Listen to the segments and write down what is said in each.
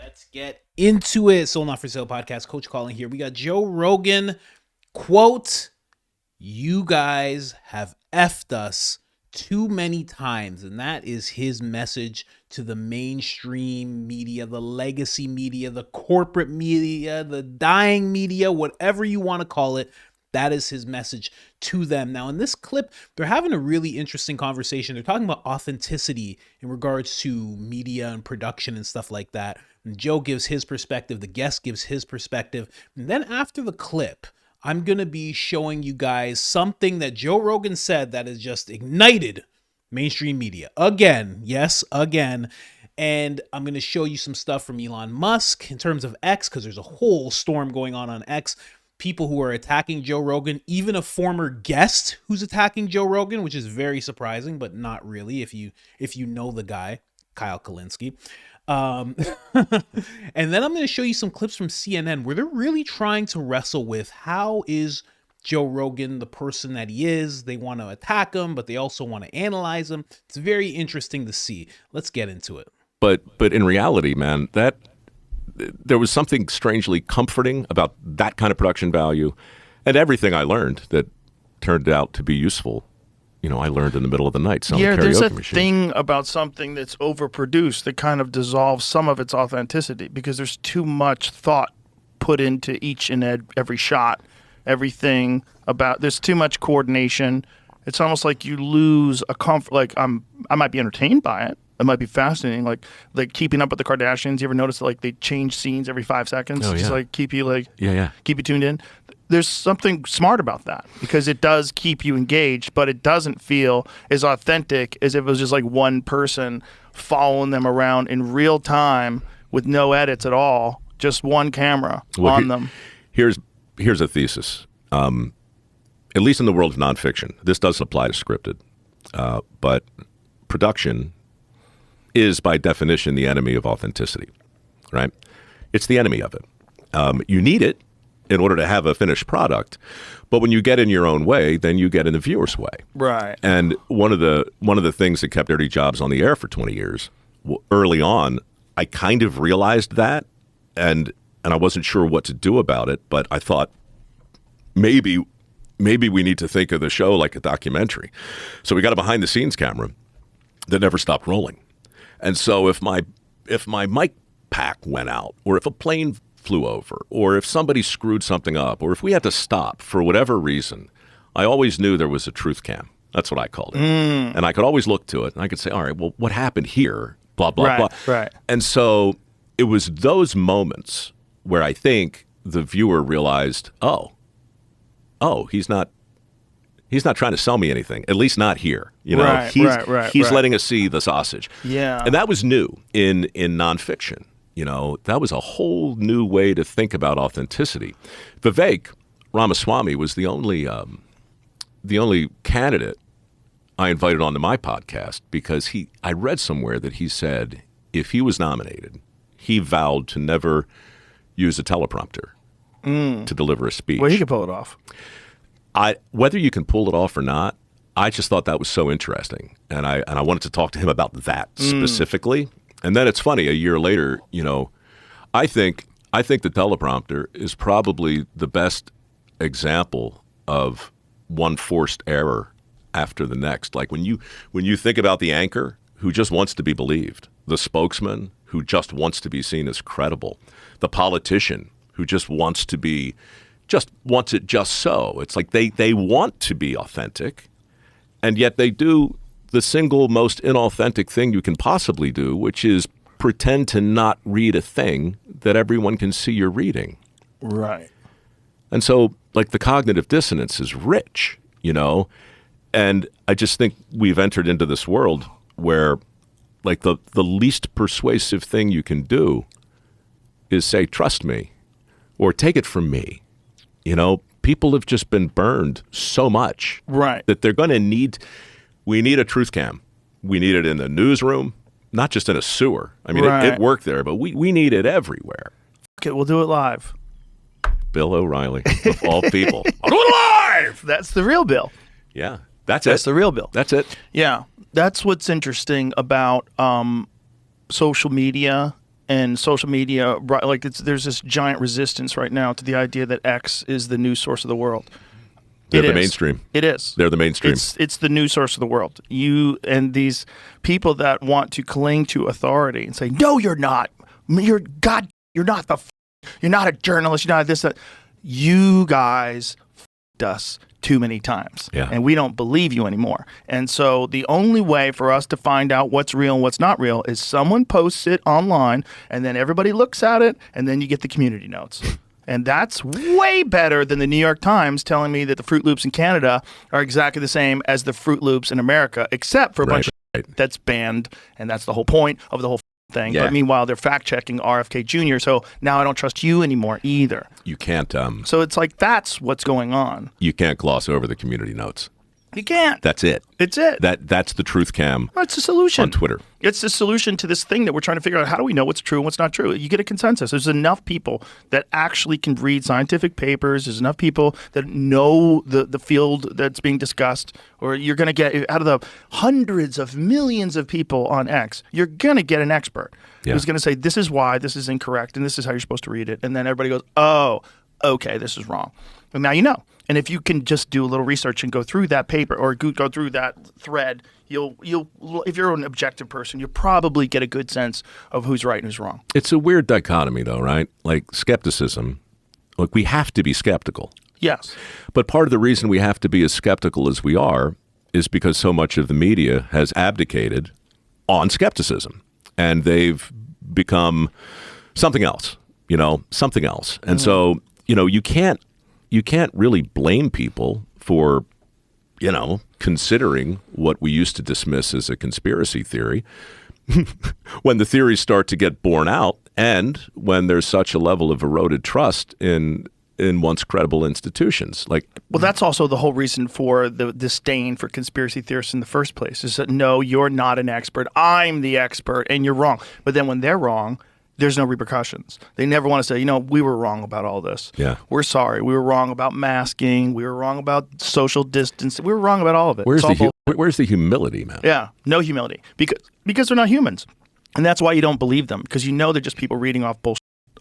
Let's get into it. Sold Not For Sale podcast. Coach Colin here. We got Joe Rogan. Quote, "You guys have effed us too many times." And that is his message to the mainstream media, the legacy media, the corporate media, the dying media, whatever you want to call it. That is his message to them. Now, in this clip, they're having a really interesting conversation. They're talking about authenticity in regards to media and production and stuff like that. And Joe gives his perspective. The guest gives his perspective. And then after the clip, I'm going to be showing you guys something that Joe Rogan said that has just ignited mainstream media. Again, yes, again. And I'm going to show you some stuff from Elon Musk in terms of X, because there's a whole storm going on X. People who are attacking Joe Rogan, even a former guest who's attacking Joe Rogan, which is very surprising, but not really if you know the guy, Kyle Kulinski. And then I'm going to show you some clips from CNN where they're really trying to wrestle with how is Joe Rogan the person that he is. They want to attack him, but they also want to analyze him. It's very interesting to see. Let's get into it. But in reality, man, that there was something strangely comforting about that kind of production value, and everything I learned that turned out to be useful. You know, I learned in the middle of the night selling karaoke machines. Yeah, there's a thing about something that's overproduced that kind of dissolves some of its authenticity because there's too much thought put into each and every shot, everything about. There's too much coordination. It's almost like you lose a comfort. Like I might be entertained by it. It might be fascinating, like Keeping Up with the Kardashians. You ever notice that, like, they change scenes every 5 seconds, just like keep you keep you tuned in? There's something smart about that because it does keep you engaged, but it doesn't feel as authentic as if it was just like one person following them around in real time with no edits at all, just one camera on them. Here's a thesis. At least in the world of nonfiction, this doesn't apply to scripted, but production is by definition the enemy of authenticity, right? It's the enemy of it. You need it in order to have a finished product, but when you get in your own way, then you get in the viewer's way. Right. And one of the things that kept Dirty Jobs on the air for 20 years, early on, I kind of realized that, and I wasn't sure what to do about it, but I thought maybe we need to think of the show like a documentary. So we got a behind-the-scenes camera that never stopped rolling. And so if my mic pack went out, or if a plane flew over, or if somebody screwed something up, or if we had to stop for whatever reason, I always knew there was a truth cam. That's what I called it. And I could always look to it, and I could say, all right, well, what happened here? Blah, blah, blah. Right. And so it was those moments where I think the viewer realized, oh, he's not trying to sell me anything, at least not here. You know, he's letting us see the sausage. Yeah. And that was new in nonfiction. You know, that was a whole new way to think about authenticity. Vivek Ramaswamy was the only candidate I invited onto my podcast because I read somewhere that he said if he was nominated, he vowed to never use a teleprompter to deliver a speech. Well, he could pull it off. Whether you can pull it off or not, I just thought that was so interesting, and I wanted to talk to him about that specifically. And then it's funny, a year later, you know, I think the teleprompter is probably the best example of one forced error after the next. Like when you think about the anchor who just wants to be believed, the spokesman who just wants to be seen as credible, the politician who just wants it just so. It's like they want to be authentic, and yet they do the single most inauthentic thing you can possibly do, which is pretend to not read a thing that everyone can see you're reading. Right. And so, like, the cognitive dissonance is rich, you know? And I just think we've entered into this world where, like, the least persuasive thing you can do is say, trust me, or take it from me. You know, people have just been burned so much that they're going to we need a truth cam. We need it in the newsroom, not just in a sewer. I mean, it worked there, but we need it everywhere. Okay, we'll do it live. Bill O'Reilly, of all people. I'll do it live! That's the real Bill. Yeah, that's the real Bill. That's it. Yeah, that's what's interesting about social media and social media, like there's this giant resistance right now to the idea that X is the news source of the world. They're the mainstream. It is. They're the mainstream. It's the news source of the world. You and these people that want to cling to authority and say, no, you're not. You're God. You're not you're not a journalist. You're not this, that. You guys f***ed us too many times. Yeah. And we don't believe you anymore. And so the only way for us to find out what's real and what's not real is someone posts it online, and then everybody looks at it, and then you get the community notes. And that's way better than the New York Times telling me that the Fruit Loops in Canada are exactly the same as the Fruit Loops in America, except for a bunch of that's banned, and that's the whole point of the whole thing. Yeah. But meanwhile, they're fact-checking RFK Jr., so now I don't trust you anymore either. You can't. So it's like that's what's going on. You can't gloss over the community notes. You can't. That's it. It's it. That's the truth cam. That's the solution on Twitter. It's the solution to this thing that we're trying to figure out. How do we know what's true and what's not true? You get a consensus. There's enough people that actually can read scientific papers. There's enough people that know the field that's being discussed. Or you're going to get, out of the hundreds of millions of people on X, you're going to get an expert who's going to say, this is why, this is incorrect, and this is how you're supposed to read it. And then everybody goes, oh, okay, this is wrong. And now you know. And if you can just do a little research and go through that paper or go through that thread, you'll if you're an objective person, you'll probably get a good sense of who's right and who's wrong. It's a weird dichotomy, though, right? Like skepticism. Look, we have to be skeptical. Yes. But part of the reason we have to be as skeptical as we are is because so much of the media has abdicated on skepticism, and they've become something else, something else. And so, you can't really blame people for, considering what we used to dismiss as a conspiracy theory when the theories start to get borne out and when there's such a level of eroded trust in once credible institutions. Well, that's also the whole reason for the disdain for conspiracy theorists in the first place, is that, no, you're not an expert. I'm the expert, and you're wrong. But then when they're wrong, there's no repercussions. They never want to say, we were wrong about all this. Yeah. We're sorry. We were wrong about masking. We were wrong about social distance. We were wrong about all of it. Where's the humility, man? Yeah, no humility. Because they're not humans. And that's why you don't believe them, because they're just people reading off bullshit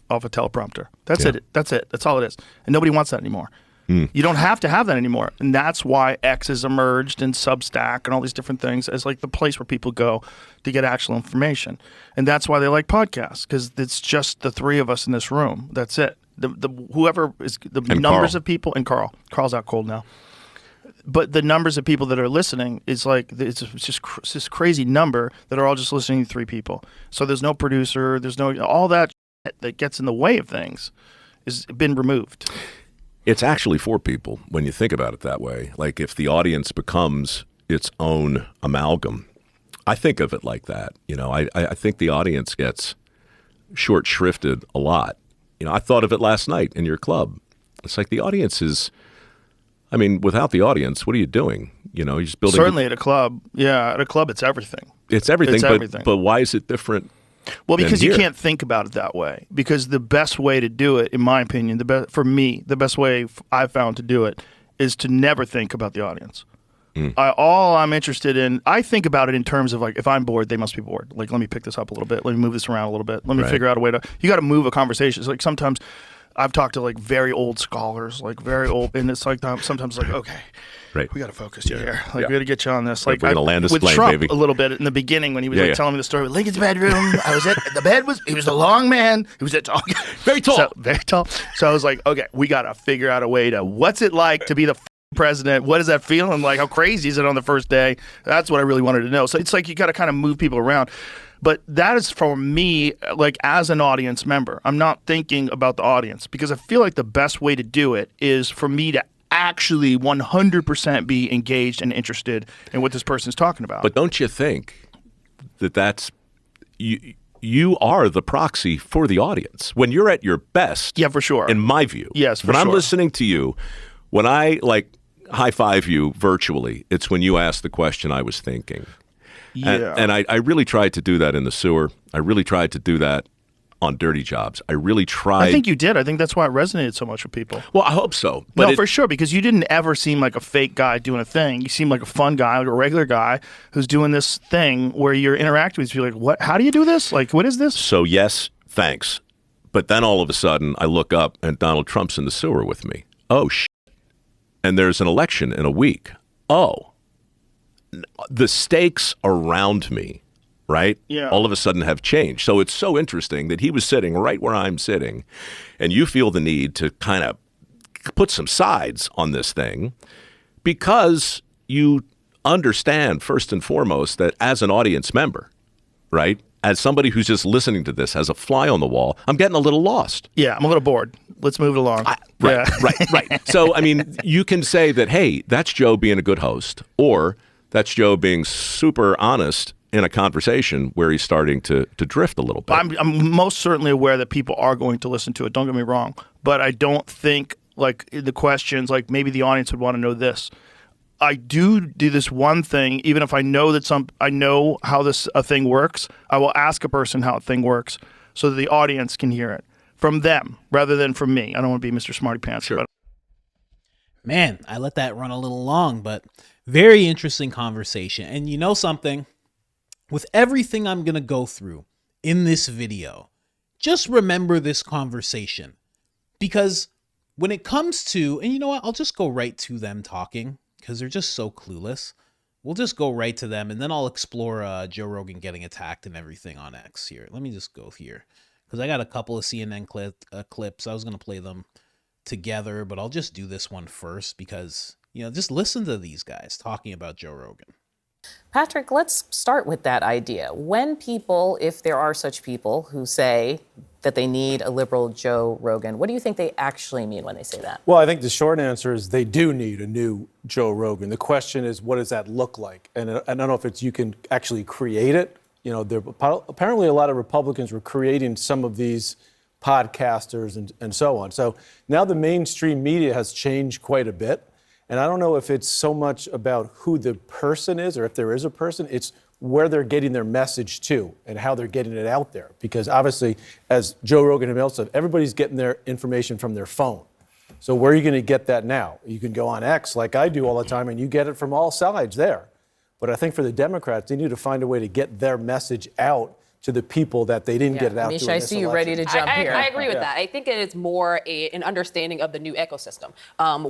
off a teleprompter. That's it. That's it. That's all it is. And nobody wants that anymore. You don't have to have that anymore. And that's why X has emerged and Substack and all these different things as like the place where people go to get actual information. And that's why they like podcasts, because it's just the three of us in this room. That's it. Whoever is the and numbers Carl. of people, and Carl's out cold now. But the numbers of people that are listening is like, it's just this crazy number that are all just listening to three people. So there's no producer, there's no, all that shit that gets in the way of things has been removed. It's actually for people when you think about it that way. Like if the audience becomes its own amalgam, I think of it like that. I think the audience gets short shrifted a lot. I thought of it last night in your club. It's like the audience is, without the audience, what are you doing? You're just building. Certainly at a club. Yeah, at a club, it's everything. It's everything. It's everything. But why is it different? Well, because you can't think about it that way. Because the best way to do it, in my opinion, for me, the best way I've found to do it is to never think about the audience. All I'm interested in, I think about it in terms of like, if I'm bored, they must be bored. Like, let me pick this up a little bit. Let me move this around a little bit. Let me figure out a way to. You got to move a conversation. It's like sometimes I've talked to like very old scholars, like very old, and it's like sometimes like, okay. Right. We got to focus you here. Like, we got to get you on this. Like, we're going to land this with plane, Trump baby. a little bit in the beginning when he was telling me the story with Lincoln's bedroom. I was at the bed he was a long man. He was very tall. Very tall. So I was like, okay, we got to figure out a way to, what's it like to be the president? What is that feeling like? How crazy is it on the first day? That's what I really wanted to know. So it's like you got to kind of move people around. But that is for me, like as an audience member. I'm not thinking about the audience because I feel like the best way to do it is for me to actually 100% be engaged and interested in what this person is talking about. But don't you think that's you are the proxy for the audience when you're at your best? Yeah, for sure. In my view, yes, for when sure. I'm listening to you, when I like high five you virtually, it's when you ask the question I was thinking. Yeah, and I really tried to do that in the sewer. I really tried to do that on Dirty Jobs. I really tried. I think you did. I think that's why it resonated so much with people. Well, I hope so. But no, for sure, because you didn't ever seem like a fake guy doing a thing. You seem like a fun guy, like a regular guy who's doing this thing where you're interacting with people like, what? How do you do this? Like, what is this? So yes, thanks. But then all of a sudden, I look up and Donald Trump's in the sewer with me. Oh, shit. And there's an election in a week. Oh. The stakes around me, right, all of a sudden have changed. So it's so interesting that he was sitting right where I'm sitting, and you feel the need to kind of put some sides on this thing because you understand, first and foremost, that as an audience member, right, as somebody who's just listening to this as a fly on the wall, I'm getting a little lost. Yeah, I'm a little bored. Let's move it along. Right. So, I mean, you can say that, hey, that's Joe being a good host, or that's Joe being super honest in a conversation where he's starting to drift a little bit. I'm most certainly aware that people are going to listen to it. Don't get me wrong. But I don't think, like, the questions, like, maybe the audience would want to know this. I do this one thing, even if I know that I know how a thing works, I will ask a person how a thing works so that the audience can hear it from them rather than from me. I don't want to be Mr. Smarty Pants. Sure. But Man, I let that run a little long, but very interesting conversation. And you know something? With everything I'm going to go through in this video, just remember this conversation. Because when it comes to, and you know what? I'll just go right to them talking because they're just so clueless. We'll just go right to them, and then I'll explore Joe Rogan getting attacked and everything on X here. Let me just go here because I got a couple of CNN clips. I was going to play them together, but I'll just do this one first because, you know, just listen to these guys talking about Joe Rogan. Patrick, let's start with that idea. When people, if there are such people who say that they need a liberal Joe Rogan, what do you think they actually mean when they say that? Well, I think the short answer is they do need a new Joe Rogan. The question is, what does that look like? And I don't know if you can actually create it. You know, apparently a lot of Republicans were creating some of these podcasters and so on. So now the mainstream media has changed quite a bit. And I don't know if it's so much about who the person is or if there is a person, it's where they're getting their message to and how they're getting it out there. Because obviously, as Joe Rogan himself said, everybody's getting their information from their phone. So where are you going to get that now? You can go on X like I do all the time and you get it from all sides there. But I think for the Democrats, they need to find a way to get their message out to the people that they didn't get it out to. Misha, I see you ready to jump here. I agree with that. I think it's more an understanding of the new ecosystem,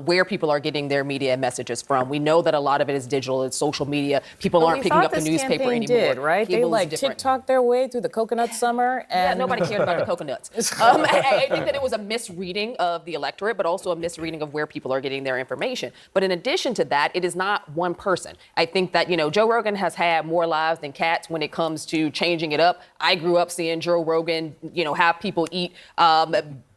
where people are getting their media messages from. We know that a lot of it is digital, it's social media. People aren't picking up the newspaper anymore. Did, right? They like TikTok their way through the coconut summer. And nobody cared about the coconuts. I think that it was a misreading of the electorate, but also a misreading of where people are getting their information. But in addition to that, it is not one person. I think that, you know, Joe Rogan has had more lives than cats when it comes to changing it up. I grew up seeing Joe Rogan, you know, have people eat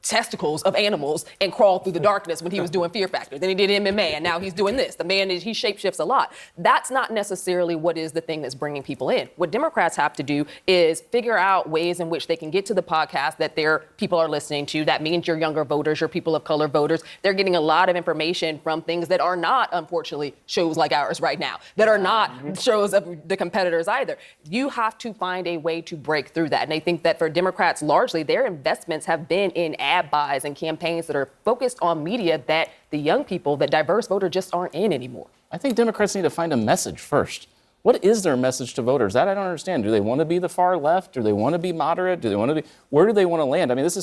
testicles of animals and crawl through the darkness when he was doing Fear Factor. Then he did MMA, and now he's doing this. The man he shapeshifts a lot. That's not necessarily what is the thing that's bringing people in. What Democrats have to do is figure out ways in which they can get to the podcast that their people are listening to. That means your younger voters, your people of color voters. They're getting a lot of information from things that are not, unfortunately, shows like ours right now, that are not shows of the competitors either. You have to find a way to break through that. And I think that for Democrats, largely, their investments have been in ad buys and campaigns that are focused on media that the young people, that diverse voter just aren't in anymore. I think Democrats need to find a message first. What is their message to voters? That I don't understand. Do they want to be the far left? Do they want to be moderate? Do they want to be, where do they want to land? I mean, it's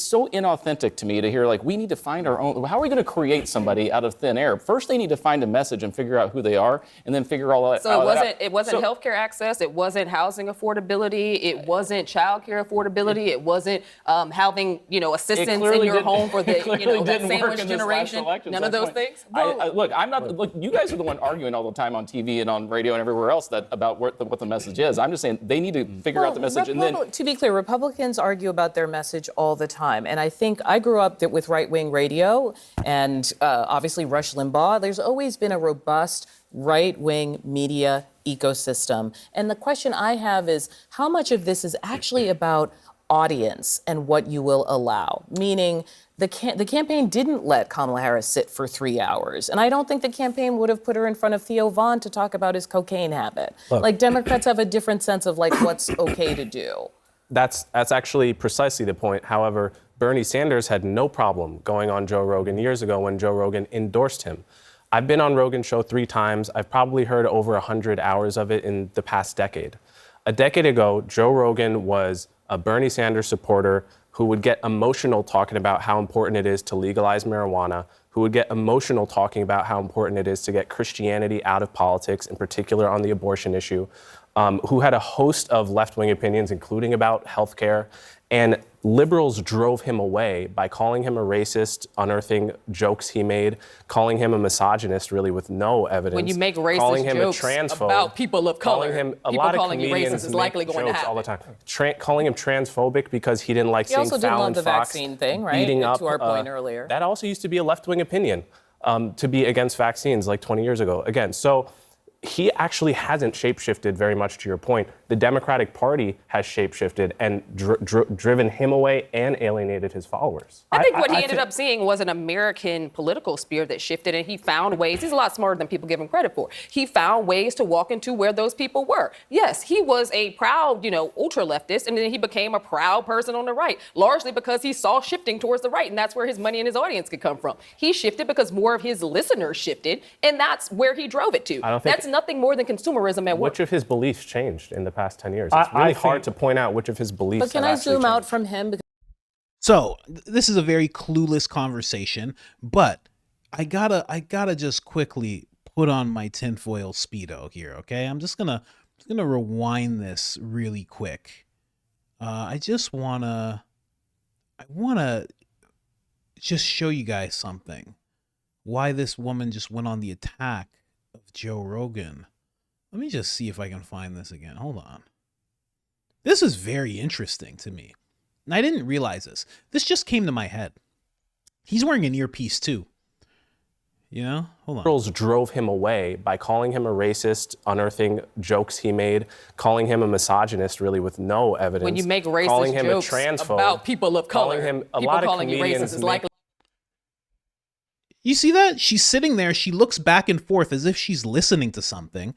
so inauthentic to me to hear, like, we need to find our own. How are we going to create somebody out of thin air? First, they need to find a message and figure out who they are, and then figure all that out. So it wasn't healthcare access. It wasn't housing affordability. It wasn't childcare affordability. It wasn't having, you know, assistance in your home for the, you know, that sandwich generation. None of those things. Look, I'm not. Look, you guys are the one arguing all the time on TV and on radio and everywhere else about what the message is. I'm just saying they need to figure out the message. And then, to be clear, Republicans argue about their message all the time. And I think I grew up with right-wing radio and obviously Rush Limbaugh. There's always been a robust right-wing media ecosystem. And the question I have is, how much of this is actually about audience and what you will allow? Meaning, the campaign didn't let Kamala Harris sit for 3 hours. And I don't think the campaign would have put her in front of Theo Vaughn to talk about his cocaine habit. Look, like, Democrats have a different sense of, like, what's okay to do. That's actually precisely the point. However, Bernie Sanders had no problem going on Joe Rogan years ago when Joe Rogan endorsed him. I've been on Rogan's show 3 times. I've probably heard over 100 hours of it in the past decade. A decade ago, Joe Rogan was a Bernie Sanders supporter who would get emotional talking about how important it is to legalize marijuana, who would get emotional talking about how important it is to get Christianity out of politics, in particular on the abortion issue, who had a host of left-wing opinions, including about healthcare. And liberals drove him away by calling him a racist, unearthing jokes he made, calling him a misogynist, really with no evidence. When you make racist calling him jokes a transphobe, about people of color, calling him a people lot of calling you comedians racist is make likely going to jokes all the happen. time. Calling him transphobic because he didn't like He seeing also didn't Fallon love the Fox vaccine thing, right? beating up. To our point earlier. That also used to be a left-wing opinion, to be against vaccines like 20 years ago. Again, so he actually hasn't shapeshifted very much, to your point. The Democratic Party has shapeshifted and driven him away and alienated his followers. I think what he ended up seeing was an American political sphere that shifted, and he found ways. He's a lot smarter than people give him credit for. He found ways to walk into where those people were. Yes, he was a proud, ultra leftist, and then he became a proud person on the right, largely because he saw shifting towards the right, and that's where his money and his audience could come from. He shifted because more of his listeners shifted, and that's where he drove it to. That's nothing more than consumerism at work. Which of his beliefs changed in the past 10 years? It's really hard to point out which of his beliefs. But can I zoom out from him? So this is a very clueless conversation, but I gotta just quickly put on my tinfoil Speedo here, okay? I'm just gonna rewind this really quick. I wanna just show you guys something. Why this woman just went on the attack of Joe Rogan. Let me just see if I can find this again. Hold on. This is very interesting to me. And I didn't realize this. This just came to my head. He's wearing an earpiece too. Hold on. Liberals drove him away by calling him a racist, unearthing jokes he made, calling him a misogynist, really with no evidence. When you make racist calling him jokes a transphobe, about people of color, calling him a people lot of calling you comedians racist is likely. You see that? She's sitting there. She looks back and forth as if she's listening to something,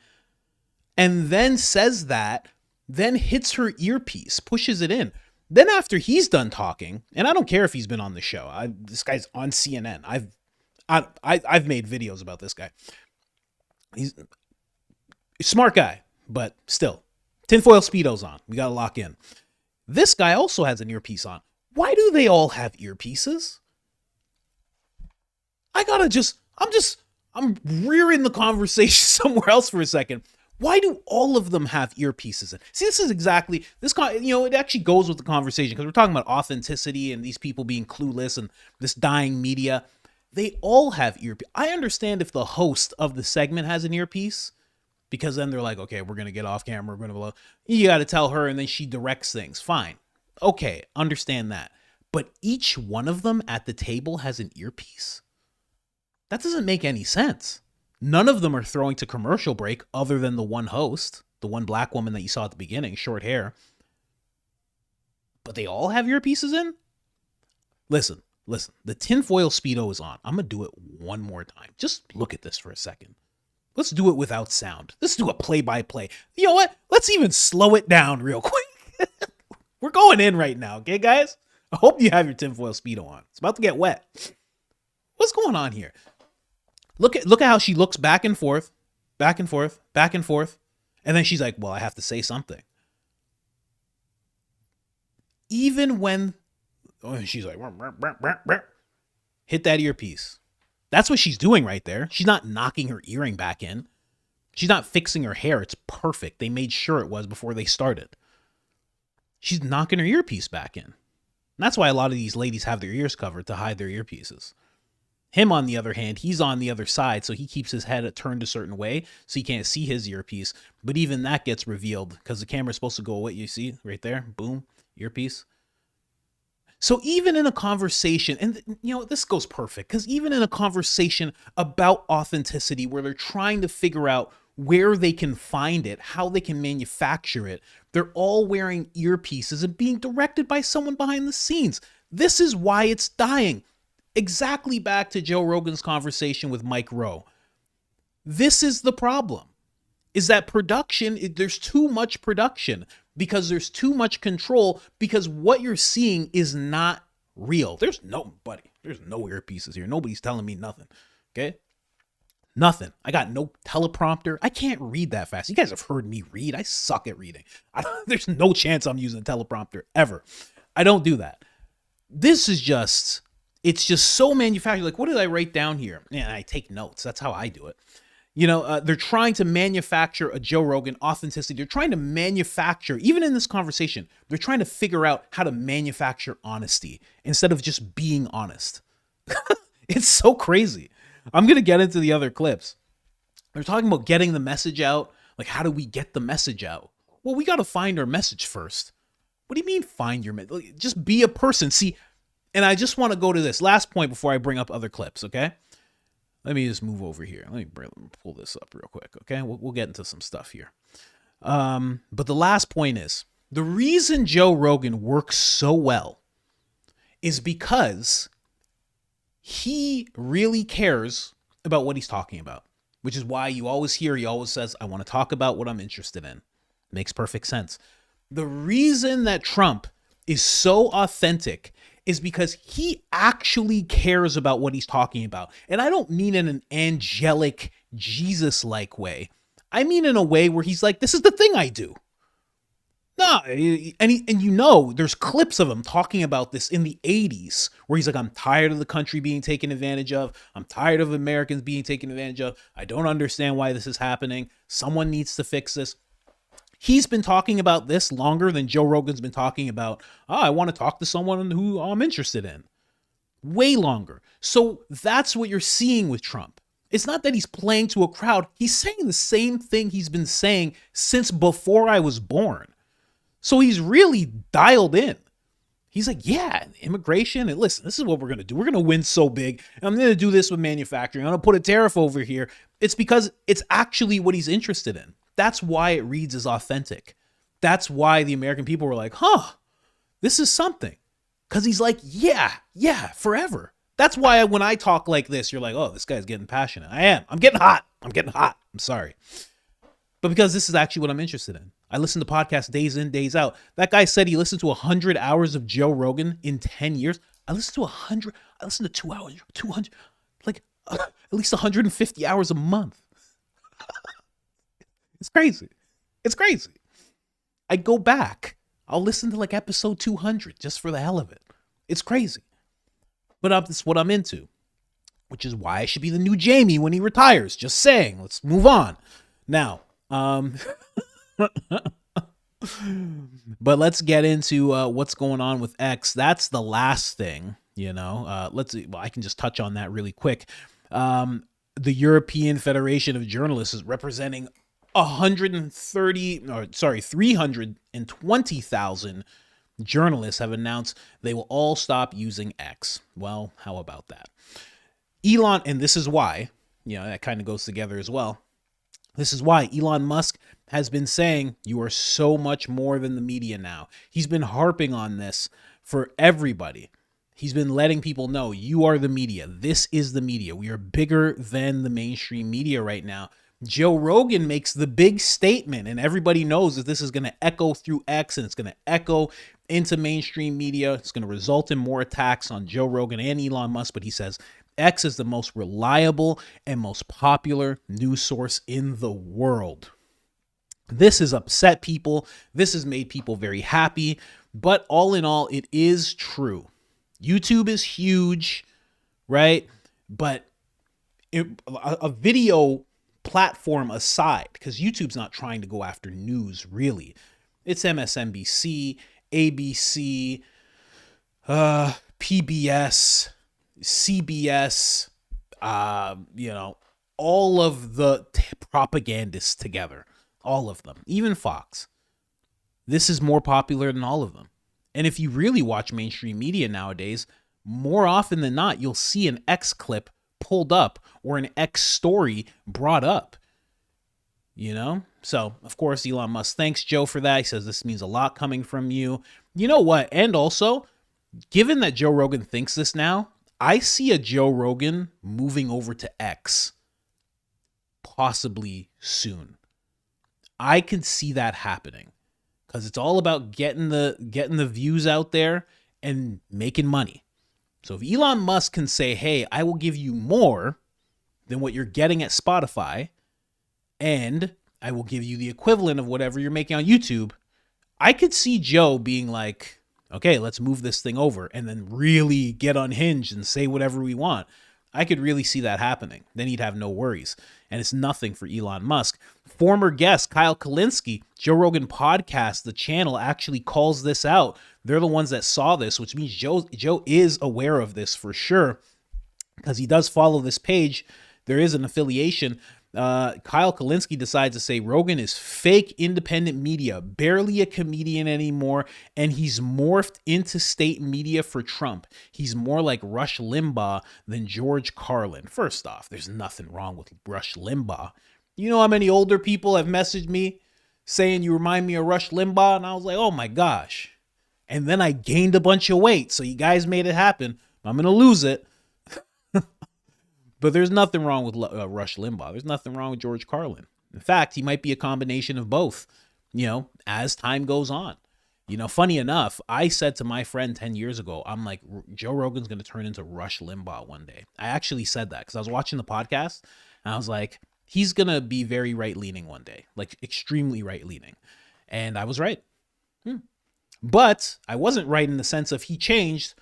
and then says that, then hits her earpiece, pushes it in. Then after he's done talking, and I don't care if he's been on the show. This guy's on CNN. I've made videos about this guy. He's a smart guy, but still, tinfoil Speedo's on. We gotta lock in. This guy also has an earpiece on. Why do they all have earpieces? I'm rearing the conversation somewhere else for a second. Why do all of them have earpieces in? See, this is exactly this. It actually goes with the conversation because we're talking about authenticity and these people being clueless and this dying media. They all have earpieces. I understand if the host of the segment has an earpiece, because then they're like, okay, we're gonna get off camera. We're gonna you got to tell her, and then she directs things. Fine, okay, understand that. But each one of them at the table has an earpiece. That doesn't make any sense. None of them are throwing to commercial break other than the one host, the one black woman that you saw at the beginning, short hair. But they all have earpieces in? Listen, the tinfoil Speedo is on. I'm going to do it one more time. Just look at this for a second. Let's do it without sound. Let's do a play-by-play. You know what? Let's even slow it down real quick. We're going in right now, okay, guys? I hope you have your tinfoil Speedo on. It's about to get wet. What's going on here? Look at how she looks back and forth, back and forth, back and forth. And then she's like, well, I have to say something. Even when she's like, hit that earpiece. That's what she's doing right there. She's not knocking her earring back in. She's not fixing her hair. It's perfect. They made sure it was before they started. She's knocking her earpiece back in. And that's why a lot of these ladies have their ears covered to hide their earpieces. Him, on the other hand, he's on the other side, so he keeps his head turned a certain way, so you can't see his earpiece. But even that gets revealed, because the camera's supposed to go away. You see, right there, boom, earpiece. So even in a conversation, and this goes perfect, because even in a conversation about authenticity, where they're trying to figure out where they can find it, how they can manufacture it, they're all wearing earpieces and being directed by someone behind the scenes. This is why it's dying. Exactly back to Joe Rogan's conversation with Mike Rowe. This is the problem, is that production, there's too much production because there's too much control, because what you're seeing is not real. There's no earpieces here. Nobody's telling me nothing, okay? Nothing. I got no teleprompter. I can't read that fast. You guys have heard me read. I suck at reading. There's no chance I'm using a teleprompter ever. I don't do that. This is just, it's just so manufactured. Like, what did I write down here? Man, I take notes. That's how I do it. You know, they're trying to manufacture a Joe Rogan authenticity. They're trying to manufacture, even in this conversation, they're trying to figure out how to manufacture honesty instead of just being honest. It's so crazy. I'm going to get into the other clips. They're talking about getting the message out. Like, how do we get the message out? Well, we got to find our message first. What do you mean find your message? Just be a person. See, and I just want to go to this last point before I bring up other clips, okay? Let me just move over here. Let me pull this up real quick, okay? We'll get into some stuff here. But the last point is, the reason Joe Rogan works so well is because he really cares about what he's talking about, which is why you always hear, he always says, I want to talk about what I'm interested in. Makes perfect sense. The reason that Trump is so authentic is because he actually cares about what he's talking about. And I don't mean in an angelic, Jesus-like way. I mean in a way where he's like, this is the thing I do. No, and you know, there's clips of him talking about this in the 80s where he's like, I'm tired of the country being taken advantage of. I'm tired of Americans being taken advantage of. I don't understand why this is happening. Someone needs to fix this. He's been talking about this longer than Joe Rogan's been talking about, I want to talk to someone who I'm interested in. Way longer. So that's what you're seeing with Trump. It's not that he's playing to a crowd. He's saying the same thing he's been saying since before I was born. So he's really dialed in. He's like, yeah, immigration. And listen, this is what we're going to do. We're going to win so big. And I'm going to do this with manufacturing. I'm going to put a tariff over here. It's because it's actually what he's interested in. That's why it reads as authentic. That's why the American people were like, this is something. Because he's like, yeah, forever. That's why when I talk like this, you're like, oh, this guy's getting passionate. I am. I'm getting hot. I'm sorry. But because this is actually what I'm interested in. I listen to podcasts days in, days out. That guy said he listened to 100 hours of Joe Rogan in 10 years. I listened to 100. I listened to 2 hours, 200, at least 150 hours a month. It's crazy. It's crazy. I go back. I'll listen to like episode 200 just for the hell of it. It's crazy. But that's what I'm into, which is why I should be the new Jamie when he retires. Just saying. Let's move on. Now, but let's get into what's going on with X. That's the last thing, you know. I can just touch on that really quick. The European Federation of Journalists is representing 320,000 journalists have announced they will all stop using X. Well, how about that? Elon, and this is why, you know, that kind of goes together as well. This is why Elon Musk has been saying you are so much more than the media now. He's been harping on this for everybody. He's been letting people know you are the media. This is the media. We are bigger than the mainstream media right now. Joe Rogan makes the big statement, and everybody knows that this is going to echo through X and it's going to echo into mainstream media. It's going to result in more attacks on Joe Rogan and Elon Musk, but he says X is the most reliable and most popular news source in the world. This has upset people. This has made people very happy, but all in all, it is true. YouTube is huge, right? But a video platform aside, because YouTube's not trying to go after news, really. It's MSNBC, ABC, PBS, CBS, all of the propagandists together, all of them, even Fox. This is more popular than all of them. And if you really watch mainstream media nowadays, more often than not, you'll see an X clip pulled up or an X story brought up, you know? So, of course, Elon Musk thanks Joe for that. He says this means a lot coming from you. You know what? And also, given that Joe Rogan thinks this now, I see a Joe Rogan moving over to X possibly soon. I can see that happening because it's all about getting the views out there and making money. So if Elon Musk can say, hey, I will give you more than what you're getting at Spotify, and I will give you the equivalent of whatever you're making on YouTube, I could see Joe being like, okay, let's move this thing over, and then really get unhinged and say whatever we want. I could really see that happening. Then he'd have no worries. And it's nothing for Elon Musk. Former guest Kyle Kulinski, Joe Rogan podcast, the channel actually calls this out. They're the ones that saw this, which means Joe is aware of this for sure, because he does follow this page. There is an affiliation. Kyle Kulinski decides to say Rogan is fake independent media, barely a comedian anymore, and he's morphed into state media for Trump. He's more like Rush Limbaugh than George Carlin. First off, there's nothing wrong with Rush Limbaugh. You know how many older people have messaged me saying you remind me of Rush Limbaugh? And I was like, oh my gosh. And then I gained a bunch of weight, so you guys made it happen. I'm going to lose it. But there's nothing wrong with Rush Limbaugh. There's nothing wrong with George Carlin. In fact, he might be a combination of both, as time goes on. Funny enough, I said to my friend 10 years ago, I'm like, Joe Rogan's going to turn into Rush Limbaugh one day. I actually said that because I was watching the podcast, and I was like, he's going to be very right-leaning one day, like extremely right-leaning. And I was right. But I wasn't right in the sense of he changed.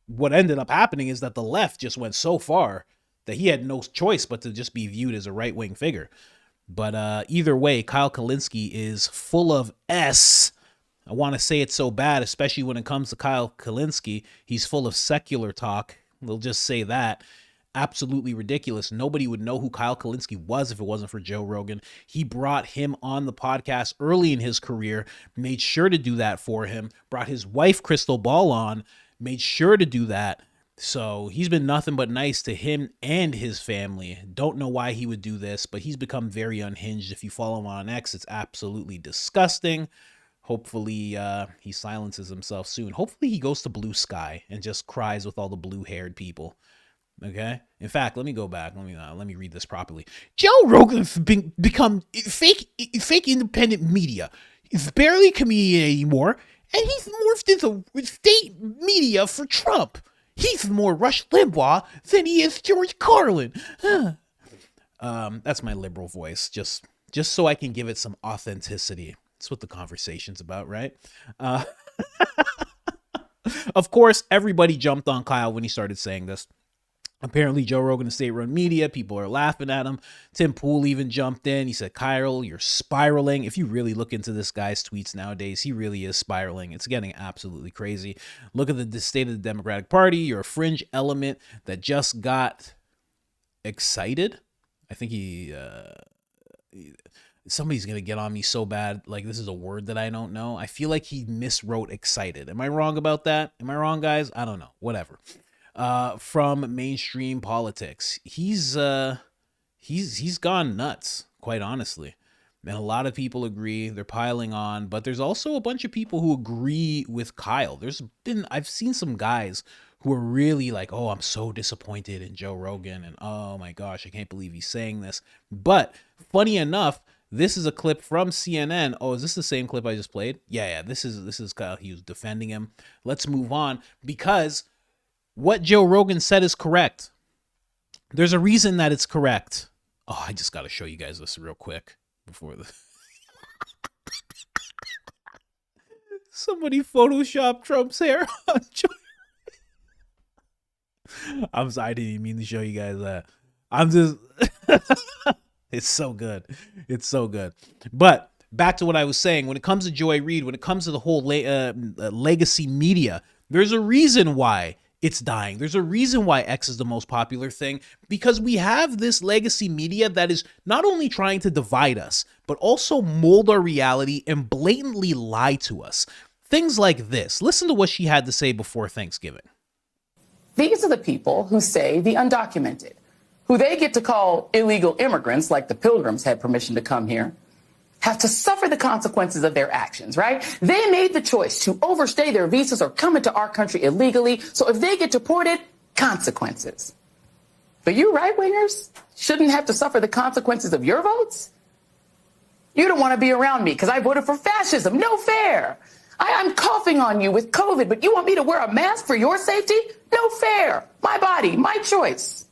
What ended up happening is that the left just went so far that he had no choice but to just be viewed as a right-wing figure. But either way, Kyle Kulinski is full of S. I want to say it so bad, especially when it comes to Kyle Kulinski. He's full of secular talk. We'll just say that. Absolutely ridiculous. Nobody would know who Kyle Kulinski was if it wasn't for Joe Rogan. He brought him on the podcast early in his career, made sure to do that for him, brought his wife Crystal Ball on, made sure to do that. So he's been nothing but nice to him and his family. Don't know why he would do this, but he's become very unhinged. If you follow him on X, it's absolutely disgusting. Hopefully he silences himself soon. Hopefully he goes to Blue Sky and just cries with all the blue-haired people. Okay? In fact, let me go back. Let me read this properly. Joe Rogan's become fake independent media. He's barely a comedian anymore, and he's morphed into state media for Trump. He's more Rush Limbaugh than he is George Carlin. That's my liberal voice, just so I can give it some authenticity. That's what the conversation's about, right? Of course, everybody jumped on Kyle when he started saying this. Apparently, Joe Rogan is state-run media. People are laughing at him. Tim Pool even jumped in. He said, Kyle, you're spiraling. If you really look into this guy's tweets nowadays, he really is spiraling. It's getting absolutely crazy. Look at the state of the Democratic Party. You're a fringe element that just got excited. I think somebody's going to get on me so bad. Like, this is a word that I don't know. I feel like he miswrote excited. Am I wrong about that? Am I wrong, guys? I don't know. Whatever. From mainstream politics. He's gone nuts, quite honestly. And a lot of people agree. They're piling on, but there's also a bunch of people who agree with Kyle. I've seen some guys who are really like, oh, I'm so disappointed in Joe Rogan, and oh my gosh, I can't believe he's saying this. But funny enough, this is a clip from CNN. Oh, is this the same clip I just played? Yeah, this is Kyle. He was defending him. Let's move on, because what Joe Rogan said is correct. There's a reason that it's correct. Oh, I just got to show you guys this real quick before the... Somebody photoshopped Trump's hair on Joe. I'm sorry, I didn't even mean to show you guys that. I'm just... It's so good. It's so good. But back to what I was saying. When it comes to Joy Reid, when it comes to the whole legacy media, there's a reason why it's dying. There's a reason why X is the most popular thing, because we have this legacy media that is not only trying to divide us, but also mold our reality and blatantly lie to us. Things like this. Listen to what she had to say before Thanksgiving. These are the people who say the undocumented, who they get to call illegal immigrants, like the Pilgrims had permission to come here, have to suffer the consequences of their actions, right? They made the choice to overstay their visas or come into our country illegally. So if they get deported, consequences. But you right-wingers shouldn't have to suffer the consequences of your votes? You don't want to be around me because I voted for fascism. No fair. I'm coughing on you with COVID, but you want me to wear a mask for your safety? No fair. My body, my choice.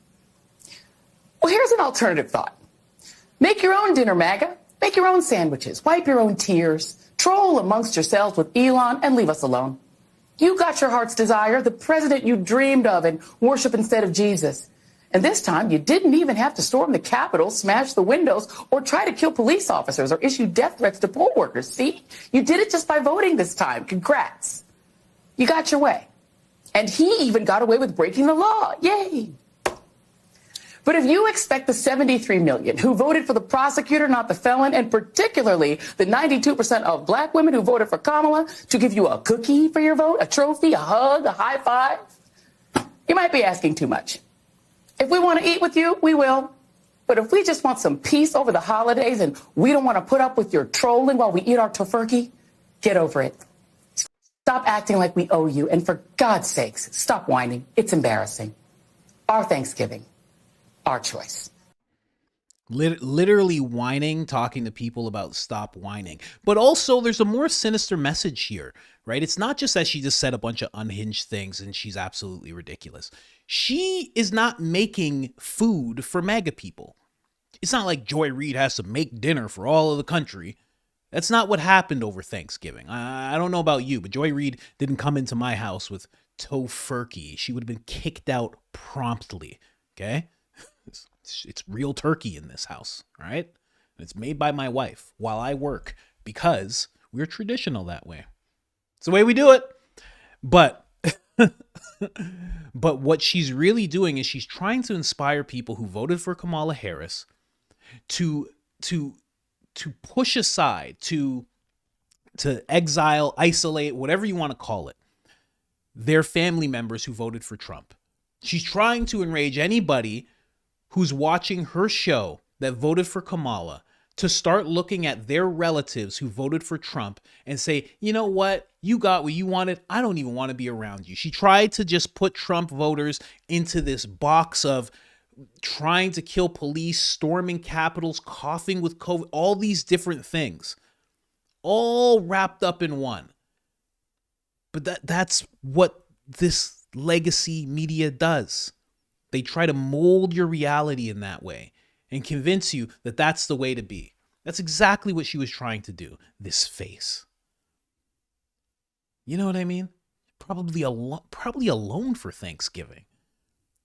Well, here's an alternative thought. Make your own dinner, MAGA. Make your own sandwiches. Wipe your own tears. Troll amongst yourselves with Elon and leave us alone. You got your heart's desire, the president you dreamed of, and worship instead of Jesus. And this time, you didn't even have to storm the Capitol, smash the windows, or try to kill police officers or issue death threats to poll workers. See? You did it just by voting this time. Congrats. You got your way. And he even got away with breaking the law. Yay. But if you expect the 73 million who voted for the prosecutor, not the felon, and particularly the 92% of black women who voted for Kamala to give you a cookie for your vote, a trophy, a hug, a high five, you might be asking too much. If we want to eat with you, we will. But if we just want some peace over the holidays and we don't want to put up with your trolling while we eat our tofurkey, get over it. Stop acting like we owe you. And for God's sakes, stop whining. It's embarrassing. Our Thanksgiving. Our choice. Literally whining, talking to people about stop whining. But also there's a more sinister message here, right? It's not just that she just said a bunch of unhinged things and she's absolutely ridiculous. She is not making food for MAGA people. It's not like Joy Reid has to make dinner for all of the country. That's not what happened over Thanksgiving. I don't know about you, but Joy Reid didn't come into my house with tofurkey. She would have been kicked out promptly, okay? It's real turkey in this house, all right? And it's made by my wife while I work because we're traditional that way. It's the way we do it. But but what she's really doing is she's trying to inspire people who voted for Kamala Harris to push aside, to exile, isolate, whatever you want to call it, their family members who voted for Trump. She's trying to enrage anybody who's watching her show that voted for Kamala to start looking at their relatives who voted for Trump and say, you know what? You got what you wanted. I don't even want to be around you. She tried to just put Trump voters into this box of trying to kill police, storming capitals, coughing with COVID, all these different things, all wrapped up in one. But that's what this legacy media does. They try to mold your reality in that way and convince you that that's the way to be. That's exactly what she was trying to do. This face. You know what I mean? Probably alone for Thanksgiving.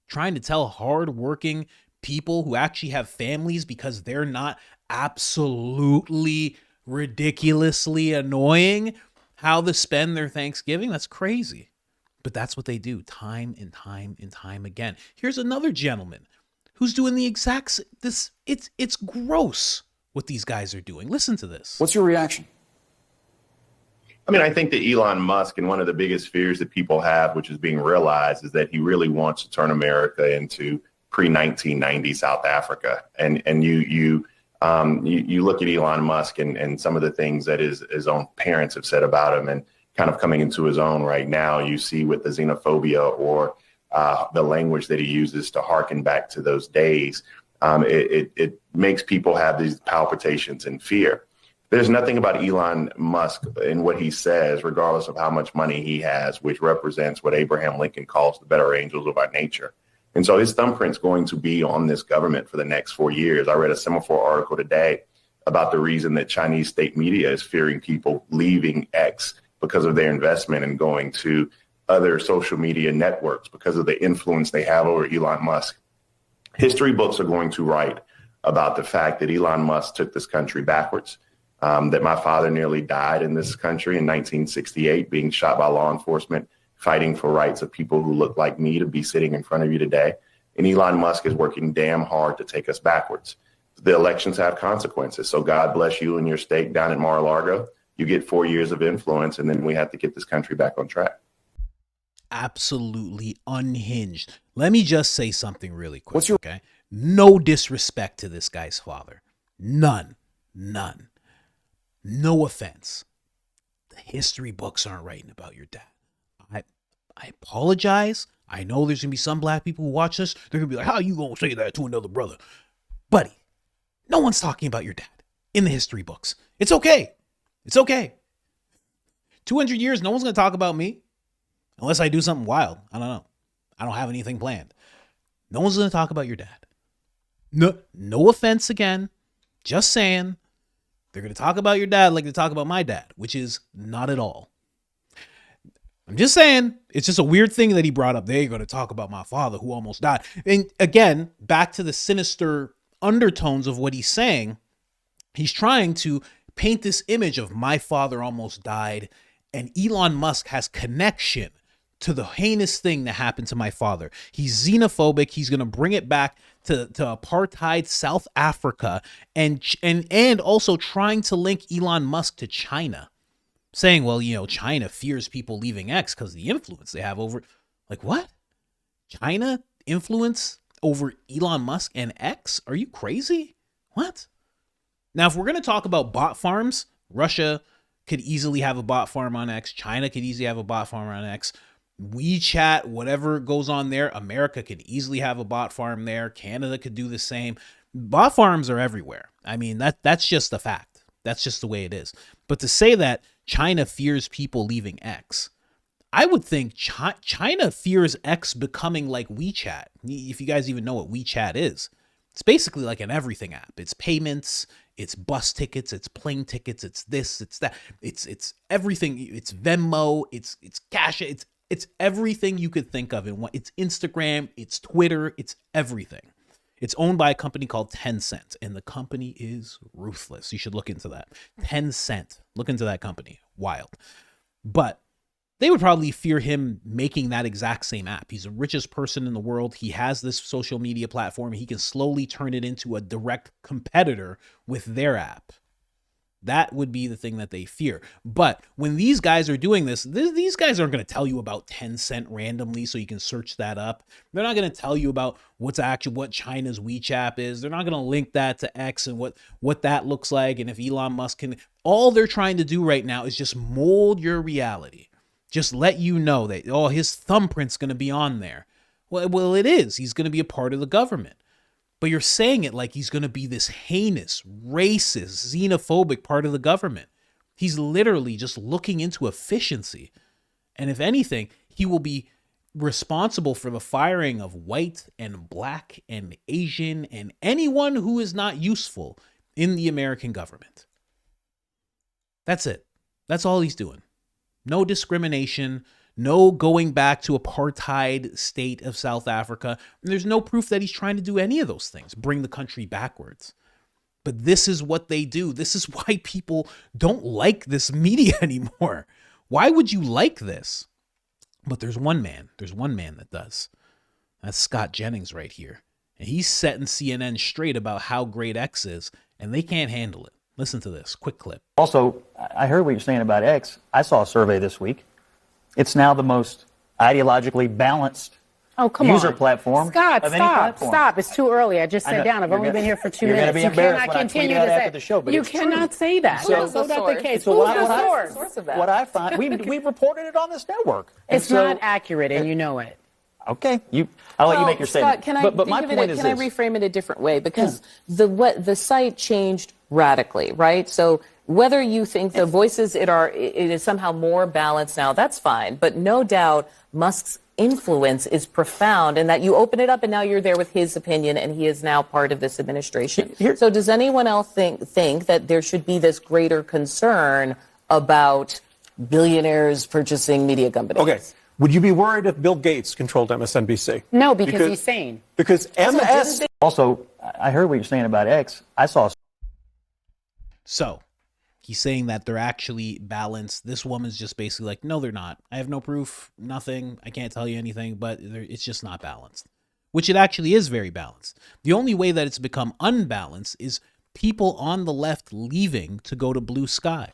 Trying to tell hardworking people who actually have families because they're not absolutely ridiculously annoying how to spend their Thanksgiving. That's crazy. But that's what they do time and time and time again. Here's another gentleman who's doing the exact this. It's gross what these guys are doing. Listen to this. What's your reaction? I mean, I think that Elon Musk, and one of the biggest fears that people have, which is being realized, is that he really wants to turn America into pre-1990 South Africa. And you look at Elon Musk and some of the things that his own parents have said about him and kind of coming into his own right now. You see with the xenophobia or the language that he uses to harken back to those days. It makes people have these palpitations and fear. There's nothing about Elon Musk in what he says, regardless of how much money he has, which represents what Abraham Lincoln calls the better angels of our nature. And so his thumbprint's going to be on this government for the next 4 years. I read a Semaphore article today about the reason that Chinese state media is fearing people leaving X because of their investment and going to other social media networks because of the influence they have over Elon Musk. History books are going to write about the fact that Elon Musk took this country backwards. That my father nearly died in this country in 1968, being shot by law enforcement, fighting for rights of people who look like me to be sitting in front of you today. And Elon Musk is working damn hard to take us backwards. The elections have consequences. So God bless you and your stake down at Mar-a-Lago. You get 4 years of influence, and then we have to get this country back on track. Absolutely unhinged. Let me just say something really quick, okay? No disrespect to this guy's father. None. No offense. The history books aren't writing about your dad. I apologize. I know there's going to be some black people who watch this. They're going to be like, how you going to say that to another brother? Buddy, no one's talking about your dad in the history books. It's okay. It's okay. 200 years, no one's going to talk about me. Unless I do something wild. I don't know. I don't have anything planned. No one's going to talk about your dad. No offense again. Just saying. They're going to talk about your dad like they talk about my dad, which is not at all. I'm just saying, it's just a weird thing that he brought up. They're going to talk about my father who almost died. And again, back to the sinister undertones of what he's saying. He's trying to paint this image of my father almost died, and Elon Musk has connection to the heinous thing that happened to my father. He's xenophobic. He's going to bring it back to apartheid South Africa, and also trying to link Elon Musk to China, saying, well, China fears people leaving X because of the influence they have over, like, what? China influence over Elon Musk and X? Are you crazy? What? Now, if we're going to talk about bot farms, Russia could easily have a bot farm on X. China could easily have a bot farm on X. WeChat, whatever goes on there, America could easily have a bot farm there. Canada could do the same. Bot farms are everywhere. I mean, that's just a fact. That's just the way it is. But to say that China fears people leaving X, I would think China fears X becoming like WeChat. If you guys even know what WeChat is, it's basically like an everything app. It's payments, it's bus tickets, it's plane tickets, it's this, it's that, it's everything. It's Venmo, it's Cash, it's everything you could think of. It's Instagram, it's Twitter, it's everything. It's owned by a company called Tencent, and the company is ruthless. You should look into that. Tencent. Look into that company. Wild. But they would probably fear him making that exact same app. He's the richest person in the world. He has this social media platform. He can slowly turn it into a direct competitor with their app. That would be the thing that they fear. But when these guys are doing this, these guys aren't going to tell you about Tencent randomly so you can search that up. They're not going to tell you about what China's WeChat is. They're not going to link that to X and what that looks like. And if Elon Musk can, all they're trying to do right now is just mold your reality. Just let you know that, his thumbprint's going to be on there. Well, it is. He's going to be a part of the government. But you're saying it like he's going to be this heinous, racist, xenophobic part of the government. He's literally just looking into efficiency. And if anything, he will be responsible for the firing of white and black and Asian and anyone who is not useful in the American government. That's it. That's all he's doing. No discrimination, no going back to apartheid state of South Africa. And there's no proof that he's trying to do any of those things, bring the country backwards. But this is what they do. This is why people don't like this media anymore. Why would you like this? But there's one man that does. That's Scott Jennings right here. And he's setting CNN straight about how great X is, and they can't handle it. Listen to this quick clip. Also, I heard what you're saying about X. I saw a survey this week. It's now the most ideologically balanced user platform. Scott, of any platform. stop. It's too early. I just sat down. I've only been here for 2 minutes. You cannot continue to say the show, you cannot say that. So, that's not the case. So Who's the source of that? What I find, we reported it on this network. It's not accurate, and you know it. Okay, I'll let you make your statement. Scott, can I reframe it a different way? Because the site changed radically, right? So whether you think the voices it is somehow more balanced now, that's fine. But no doubt Musk's influence is profound, and that you open it up and now you're there with his opinion, and he is now part of this administration. So does anyone else think that there should be this greater concern about billionaires purchasing media companies? Okay. Would you be worried if Bill Gates controlled MSNBC? No, because he's sane. Because MS... Also, I heard what you're saying about X. I saw... So, he's saying that they're actually balanced. This woman's just basically like, no, they're not. I have no proof, nothing. I can't tell you anything, but it's just not balanced. Which it actually is very balanced. The only way that it's become unbalanced is people on the left leaving to go to blue sky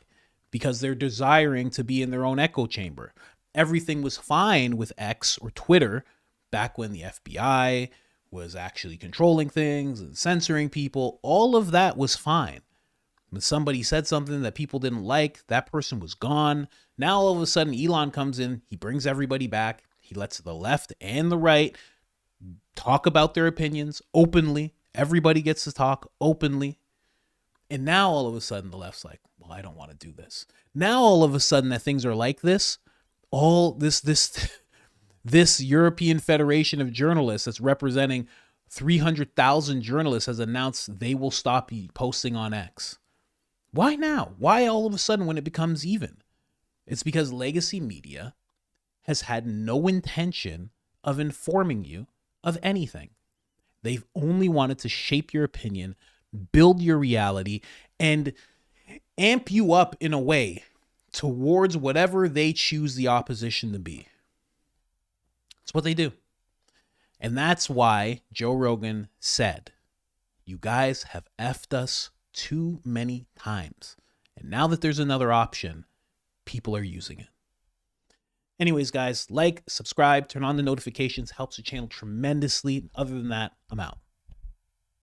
because they're desiring to be in their own echo chamber. Everything was fine with X or Twitter back when the FBI was actually controlling things and censoring people. All of that was fine. When somebody said something that people didn't like, that person was gone. Now all of a sudden Elon comes in, he brings everybody back. He lets the left and the right talk about their opinions openly. Everybody gets to talk openly. And now all of a sudden the left's like, well, I don't want to do this. Now all of a sudden that things are like this, all this European Federation of Journalists that's representing 300,000 journalists has announced they will stop posting on X. Why now? Why all of a sudden when it becomes even? It's because legacy media has had no intention of informing you of anything. They've only wanted to shape your opinion, build your reality, and amp you up in a way towards whatever they choose the opposition to be. That's what they do. And that's why Joe Rogan said, you guys have effed us too many times. And now that there's another option, people are using it. Anyways, guys, like, subscribe, turn on the notifications, helps the channel tremendously. Other than that, I'm out.